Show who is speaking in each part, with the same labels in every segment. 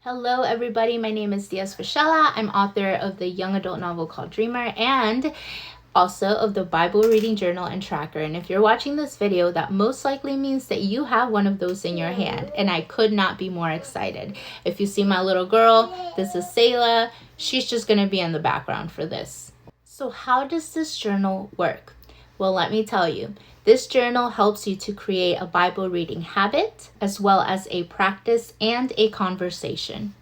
Speaker 1: Hello everybody, my name is Fisichella. I'm author of the young adult novel called Dreamer and also of the Bible reading journal and tracker. And if you're watching this video, that most likely means that you have one of those in your hand, and I could not be more excited. If you see my little girl, this is Selah. She's just going to be in the background for this. So how does this journal work? Well, let me tell you. This journal helps you to create a Bible reading habit, as well as a practice and a conversation.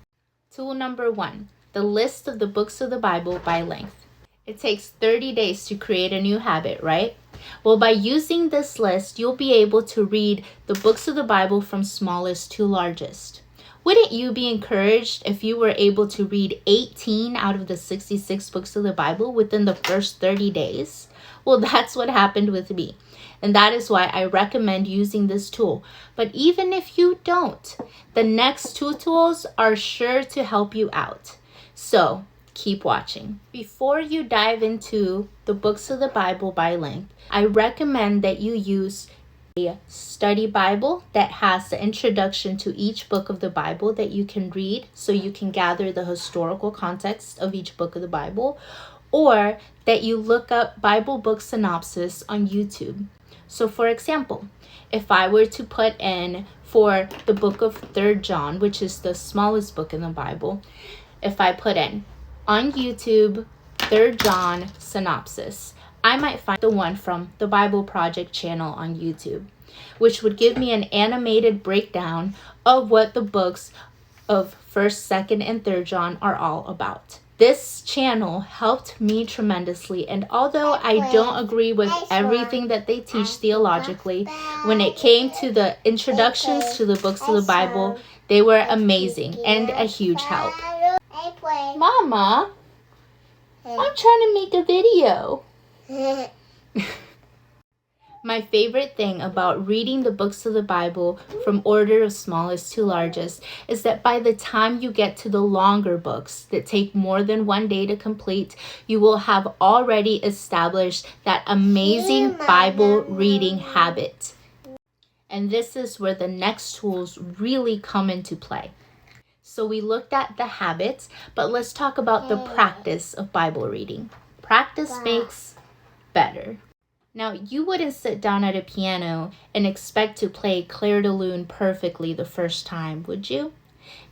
Speaker 1: Tool number 1, the list of the books of the Bible by length. It takes 30 days to create a new habit, right? Well, by using this list, you'll be able to read the books of the Bible from smallest to largest. Wouldn't you be encouraged if you were able to read 18 out of the 66 books of the Bible within the first 30 days? Well, that's what happened with me. And that is why I recommend using this tool. But even if you don't, the next 2 tools are sure to help you out. So keep watching. Before you dive into the books of the Bible by length, I recommend that you use a study Bible that has the introduction to each book of the Bible that you can read so you can gather the historical context of each book of the Bible, or that you look up Bible book synopsis on YouTube. So for example, if I were to put in for the book of 3 John, which is the smallest book in the Bible, if I put in on YouTube 3 John synopsis, I might find the one from the Bible Project channel on YouTube, which would give me an animated breakdown of what the books of 1st, 2nd, and 3rd John are all about. This channel helped me tremendously, and although I don't agree with everything that they teach theologically, when it came to the introductions to the books of the Bible, they were amazing and a huge help. Mama, I'm trying to make a video. My favorite thing about reading the books of the Bible from order of smallest to largest is that by the time you get to the longer books that take more than 1 day to complete, you will have already established that amazing Bible reading habit. And this is where the next tools really come into play. So we looked at the habits, but let's talk about the practice of Bible reading. Practice makes better. Now, you wouldn't sit down at a piano and expect to play Clair de Lune perfectly the first time, would you?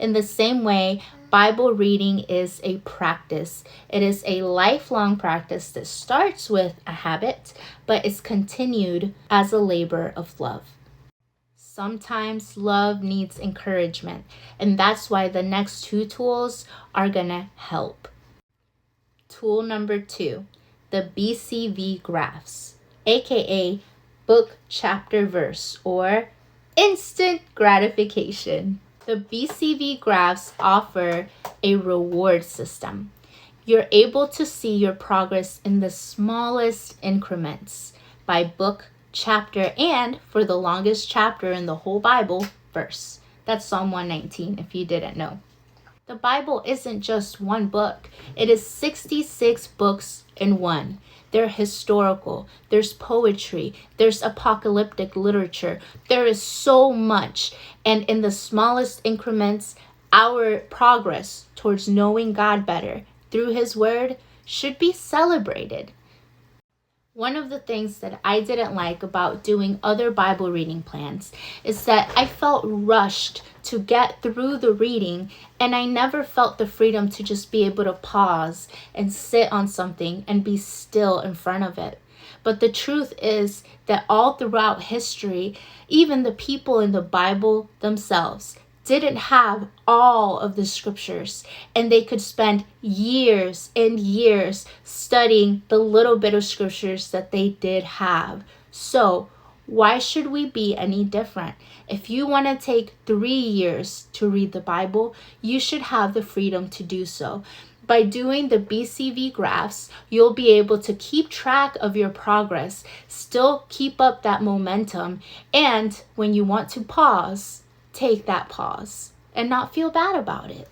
Speaker 1: In the same way, Bible reading is a practice. It is a lifelong practice that starts with a habit, but is continued as a labor of love. Sometimes love needs encouragement, and that's why the next 2 tools are gonna help. Tool number 2, the BCV graphs, aka book, chapter, verse, or instant gratification. The BCV graphs offer a reward system. You're able to see your progress in the smallest increments by book, chapter, and for the longest chapter in the whole Bible, verse. That's Psalm 119 if you didn't know. The Bible isn't just one book. It is 66 books in one. They're historical, there's poetry, there's apocalyptic literature. There is so much. And in the smallest increments, our progress towards knowing God better through His Word should be celebrated. One of the things that I didn't like about doing other Bible reading plans is that I felt rushed to get through the reading, and I never felt the freedom to just be able to pause and sit on something and be still in front of it. But the truth is that all throughout history, even the people in the Bible themselves didn't have all of the scriptures, and they could spend years and years studying the little bit of scriptures that they did have. So why should we be any different? If you want to take 3 years to read the Bible, you should have the freedom to do so. By doing the BCV graphs, you'll be able to keep track of your progress, still keep up that momentum, and when you want to pause, take that pause and not feel bad about it.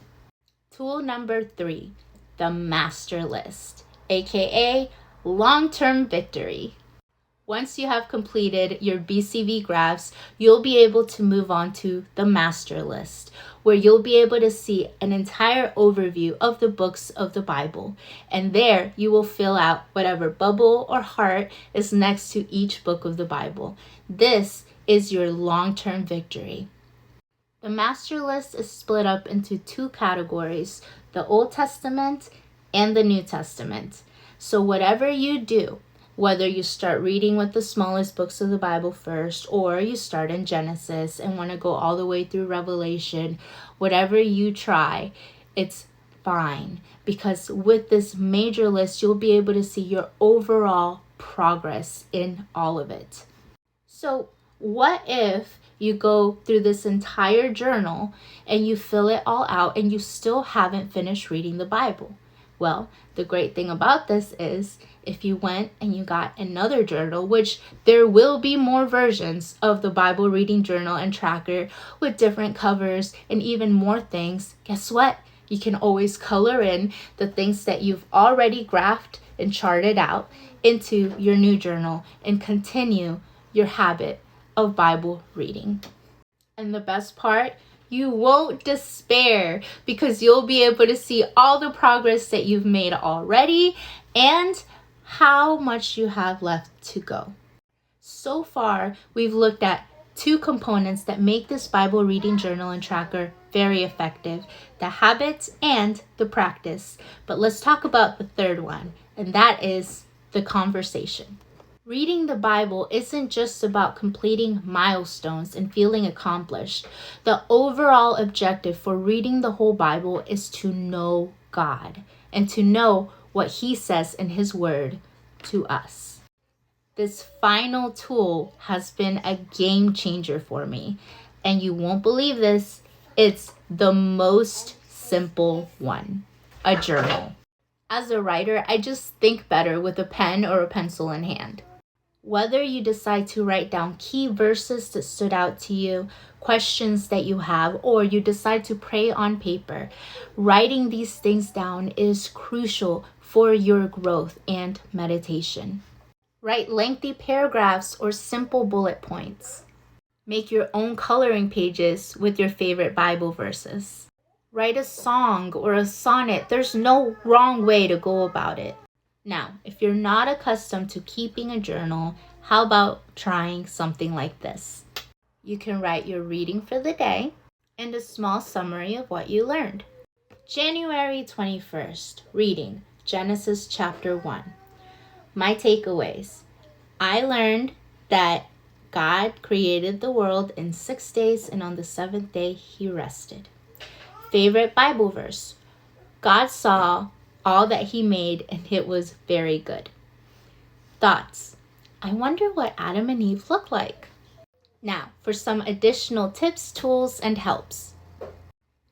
Speaker 1: Tool number 3, the master list, aka long-term victory. Once you have completed your BCV graphs, you'll be able to move on to the master list, where you'll be able to see an entire overview of the books of the Bible. And there you will fill out whatever bubble or heart is next to each book of the Bible. This is your long-term victory. The master list is split up into two categories, the Old Testament and the New Testament. So whatever you do, whether you start reading with the smallest books of the Bible first, or you start in Genesis and want to go all the way through Revelation, whatever you try, it's fine. Because with this major list, you'll be able to see your overall progress in all of it. So what if you go through this entire journal and you fill it all out and you still haven't finished reading the Bible? Well, the great thing about this is if you went and you got another journal, which there will be more versions of the Bible reading journal and tracker with different covers and even more things, guess what? You can always color in the things that you've already graphed and charted out into your new journal and continue your habit of Bible reading. And the best part, you won't despair because you'll be able to see all the progress that you've made already and how much you have left to go. So far, we've looked at two components that make this Bible reading journal and tracker very effective, the habits and the practice. But let's talk about the third one, and that is the conversation. Reading the Bible isn't just about completing milestones and feeling accomplished. The overall objective for reading the whole Bible is to know God and to know what He says in His Word to us. This final tool has been a game changer for me, and you won't believe this, it's the most simple one, a journal. As a writer, I just think better with a pen or a pencil in hand. Whether you decide to write down key verses that stood out to you, questions that you have, or you decide to pray on paper, writing these things down is crucial for your growth and meditation. Write lengthy paragraphs or simple bullet points. Make your own coloring pages with your favorite Bible verses. Write a song or a sonnet. There's no wrong way to go about it. Now, if you're not accustomed to keeping a journal, how about trying something like this? You can write your reading for the day and a small summary of what you learned. January 21st, reading Genesis chapter 1. My takeaways. I learned that God created the world in 6 days, and on the seventh day He rested. Favorite Bible verse. God saw all that He made, and it was very good. Thoughts. I wonder what Adam and Eve look like. Now, for some additional tips, tools, and helps.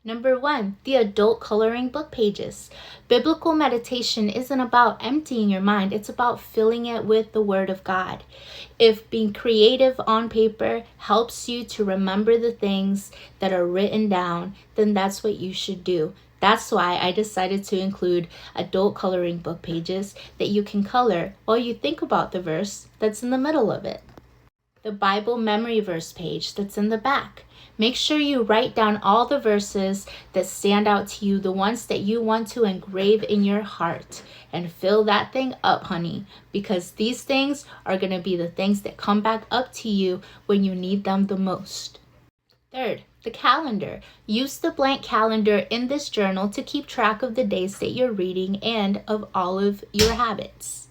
Speaker 1: Number 1, the adult coloring book pages. Biblical meditation isn't about emptying your mind. It's about filling it with the Word of God. If being creative on paper helps you to remember the things that are written down, then that's what you should do. That's why I decided to include adult coloring book pages that you can color while you think about the verse that's in the middle of it. The Bible memory verse page that's in the back. Make sure you write down all the verses that stand out to you, the ones that you want to engrave in your heart, and fill that thing up, honey, because these things are going to be the things that come back up to you when you need them the most. Third, the calendar. Use the blank calendar in this journal to keep track of the days that you're reading and of all of your habits.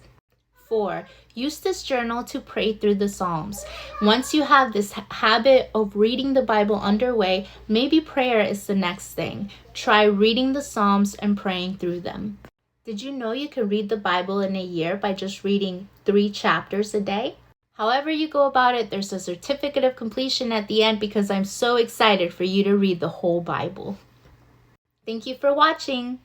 Speaker 1: 4, use this journal to pray through the Psalms. Once you have this habit of reading the Bible underway, maybe prayer is the next thing. Try reading the Psalms and praying through them. Did you know you can read the Bible in a year by just reading 3 chapters a day? However you go about it, there's a certificate of completion at the end because I'm so excited for you to read the whole Bible. Thank you for watching.